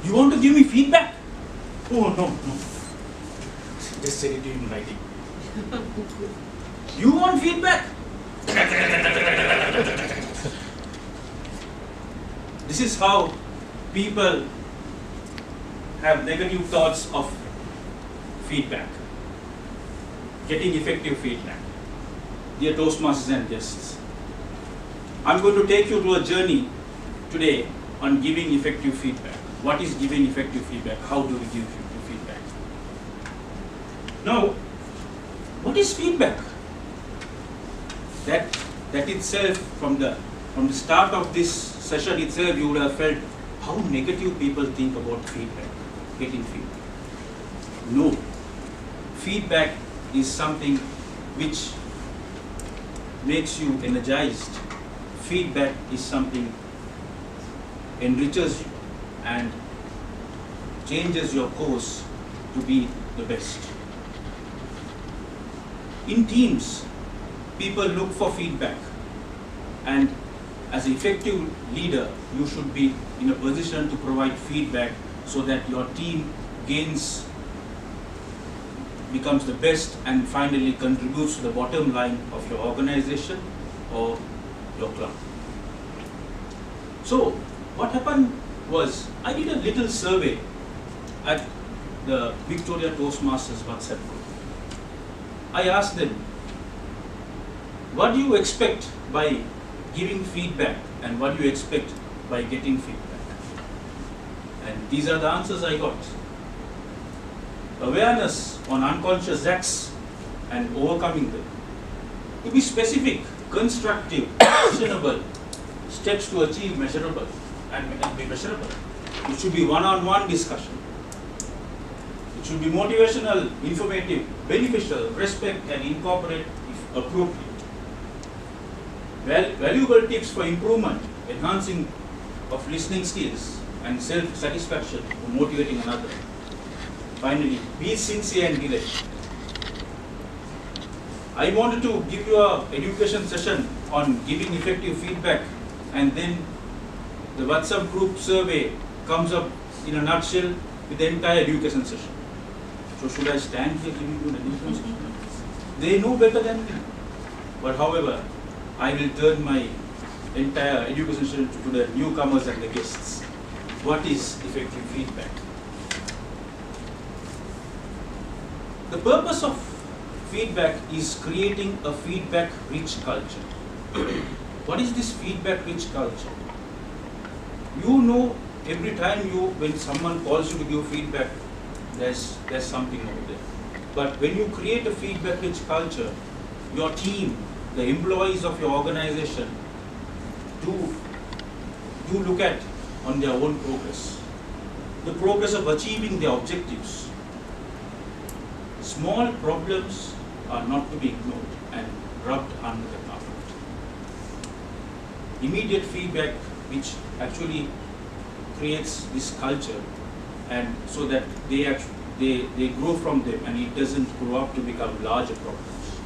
You want to give me feedback? Oh, no, no. Just say it in writing. You want feedback? This is how people have negative thoughts of feedback. Getting effective feedback. Dear Toastmasters and guests, I'm going to take you to a journey today on giving effective feedback. What is giving effective feedback? How do we give effective feedback? Now, what is feedback? That itself, from the start of this session itself, you would have felt how negative people think about feedback, getting feedback. No, feedback is something which makes you energized. Feedback is something enriches you and changes your course to be the best. In teams, people look for feedback, and as an effective leader, you should be in a position to provide feedback so that your team becomes the best and finally contributes to the bottom line of your organization or your club. So what happened was, I did a little survey at the Victoria Toastmasters WhatsApp group. I asked them, what do you expect by giving feedback and what do you expect by getting feedback? And these are the answers I got. Awareness on unconscious acts and overcoming them. To be specific, constructive, actionable steps to achieve measurable and be measurable. It should be one-on-one discussion. It should be motivational, informative, beneficial, respect and incorporate if appropriate. Valuable tips for improvement, enhancing of listening skills and self-satisfaction for motivating another. Finally, be sincere and direct. I wanted to give you an education session on giving effective feedback, and then the WhatsApp group survey comes up in a nutshell with the entire education session. So should I stand here giving you an education session? They know better than me. But however, I will turn my entire education session to the newcomers and the guests. What is effective feedback? The purpose of feedback is creating a feedback-rich culture. What is this feedback-rich culture? You know, every time when someone calls you to give feedback, there's something over there. But when you create a feedback-rich culture, your team, the employees of your organization, do look at on their own progress, the progress of achieving their objectives. Small problems are not to be ignored and rubbed under the carpet. Immediate feedback, which actually creates this culture, and so that they grow from them and it doesn't grow up to become larger problems.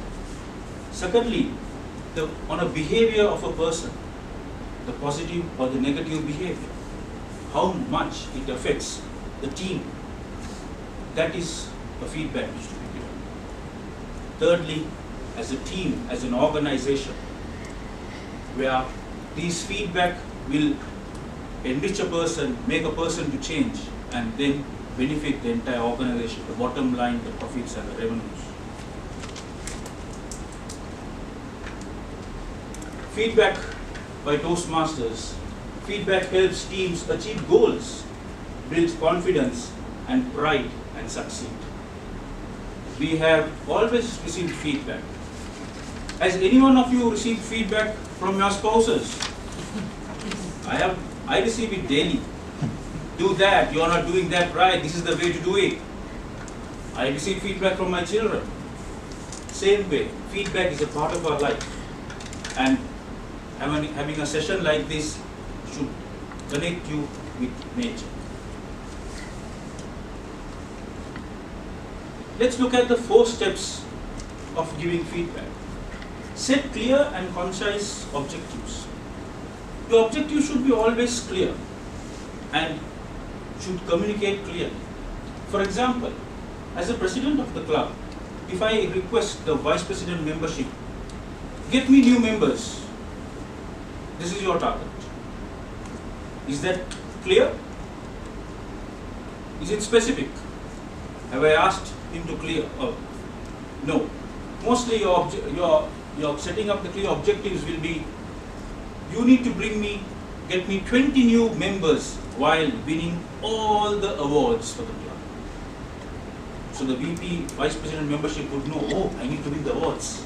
Secondly, on a behavior of a person, the positive or the negative behavior, how much it affects the team, that is a feedback which should be given. Thirdly, as a team, as an organization, where these feedback will enrich a person, make a person to change, and then benefit the entire organization, the bottom line, the profits and the revenues. Feedback by Toastmasters. Feedback helps teams achieve goals, builds confidence and pride and succeed. We have always received feedback. Has any one of you received feedback from your spouses? I receive it daily. Do that, you are not doing that right, this is the way to do it. I receive feedback from my children. Same way, feedback is a part of our life. And having a session like this should connect you with nature. Let's look at the 4 steps of giving feedback. Set clear and concise objectives. Your objective should be always clear, and should communicate clearly. For example, as a president of the club, if I request the vice president membership, get me new members, this is your target. Is that clear? Is it specific? Have I asked him to clear? No. Mostly your setting up the clear objectives will be, you need to get me 20 new members while winning all the awards for the club. So the VP, Vice President membership would know, oh, I need to win the awards.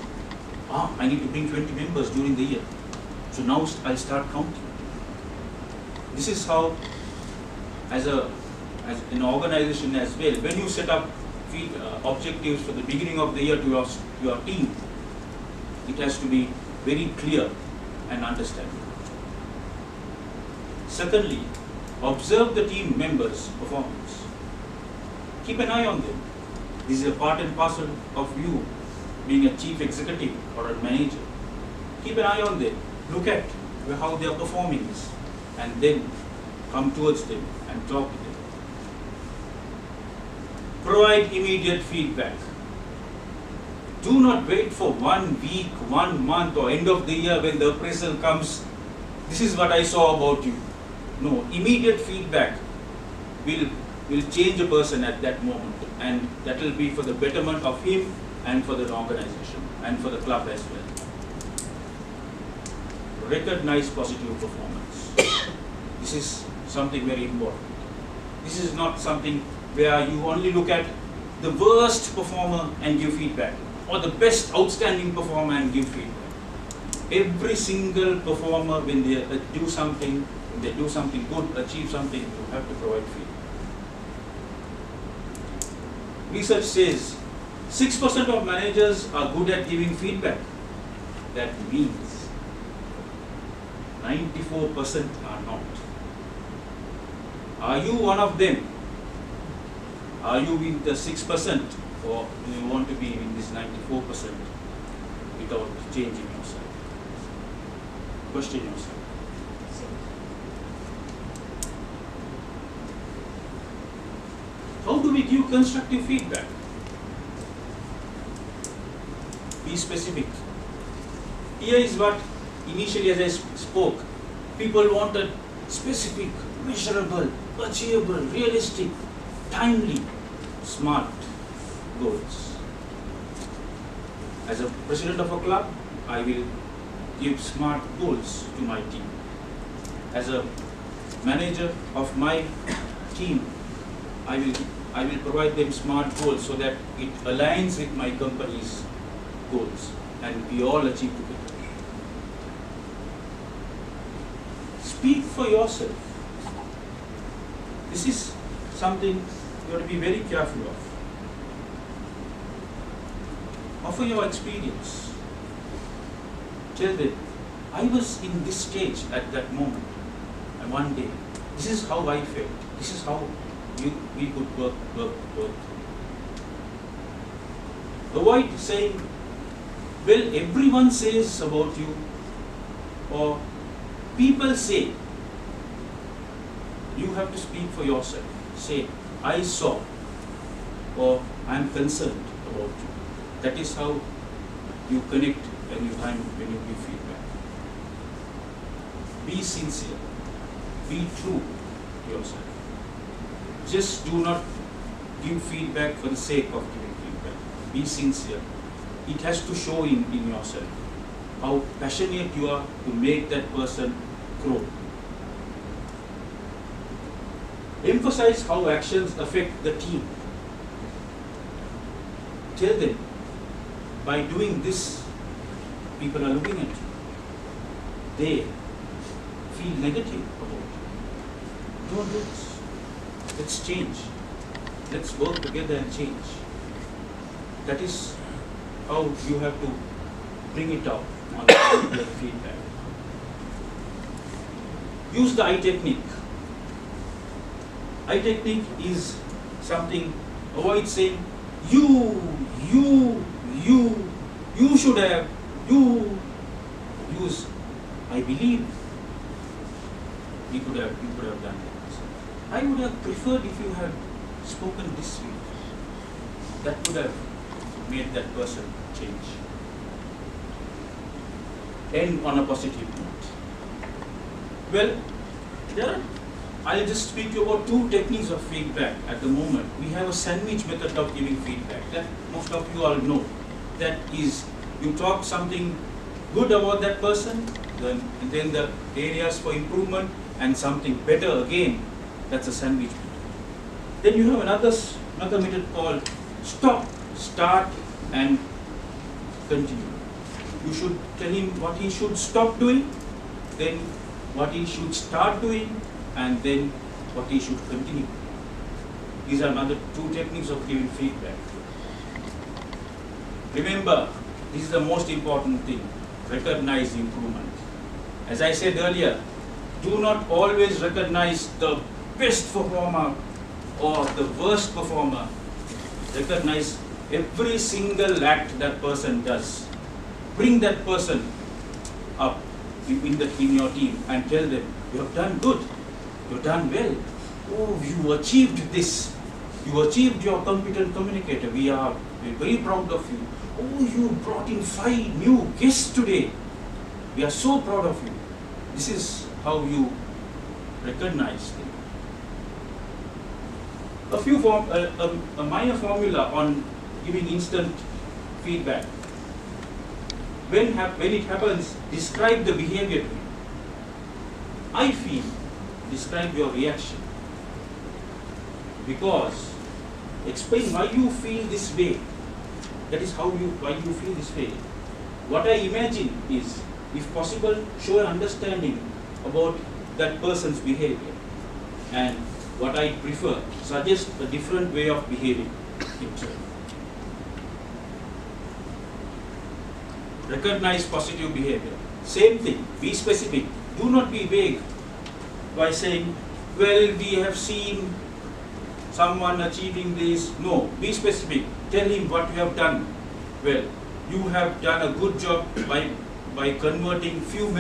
I need to bring 20 members during the year. So now I'll start counting. This is how, as an organization as well, when you set up objectives for the beginning of the year to your team, it has to be very clear and understandable. Secondly, observe the team members' performance. Keep an eye on them. This is a part and parcel of you being a chief executive or a manager. Keep an eye on them. Look at how they are performing and then come towards them and talk to them. Provide immediate feedback. Do not wait for 1 week, 1 month or end of the year when the appraisal comes. This is what I saw about you. No, immediate feedback will change a person at that moment, and that will be for the betterment of him and for the organization and for the club as well. Recognize positive performance. This is something very important. This is not something where you only look at the worst performer and give feedback, or the best outstanding performer and give feedback. Every single performer, when they do something good, achieve something, you have to provide feedback. Research says 6% of managers are good at giving feedback. That means 94% are not. Are you one of them? Are you in the 6%, or do you want to be in this 94% without changing yourself? Question yourself. How do we give constructive feedback? Be specific. Here is what initially, as I spoke, people wanted specific, measurable, achievable, realistic, timely, smart goals. As a president of a club, I will give smart goals to my team. As a manager of my team, I will provide them smart goals so that it aligns with my company's goals and we all achieve together. Speak for yourself. This is something you have to be very careful of. Offer your experience. Tell them, I was in this stage at that moment, and one day, this is how I felt. This is how we could work. Avoid saying, well, everyone says about you, or people say. You have to speak for yourself. Say, I saw, or I am concerned about you. That is how you connect when you give feedback. Be sincere. Be true to yourself. Just do not give feedback for the sake of giving feedback. Be sincere. It has to show in yourself how passionate you are to make that person grow. Emphasize how actions affect the team. Tell them, by doing this, people are looking at you. They feel negative about you. Don't do this. Let's change. Let's work together and change. That is how you have to bring it out on the feedback. Use the I technique. I technique is something, avoid saying, you should have, use, I believe, you could have done that. I would have preferred if you had spoken this way. That would have made that person change. End on a positive note. Well, I'll just speak about two techniques of feedback at the moment. We have a sandwich method of giving feedback that most of you all know. That is, you talk something good about that person, and then the areas for improvement, and something better again. That's a sandwich method. Then you have another method called stop, start, and continue. You should tell him what he should stop doing, then what he should start doing, and then what he should continue. These are another two techniques of giving feedback. Remember, this is the most important thing. Recognize improvement. As I said earlier, do not always recognize the best performer or the worst performer. Recognize every single act that person does. Bring that person up in your team and tell them, you have done good, you have done well. Oh, you achieved this. You achieved your competent communicator. We're very proud of you. Oh, you brought in 5 new guests today. We are so proud of you. This is how you recognize them. A minor formula on giving instant feedback. When it happens, describe the behavior. I feel, describe your reaction. Because explain why you feel this way. That is why you feel this way. What I imagine is, if possible, show an understanding about that person's behavior. And what I prefer, suggest a different way of behaving himself. Recognize positive behavior. Same thing, be specific. Do not be vague by saying, well, we have seen someone achieving this. No, be specific. Tell him what you have done. Well, you have done a good job by converting few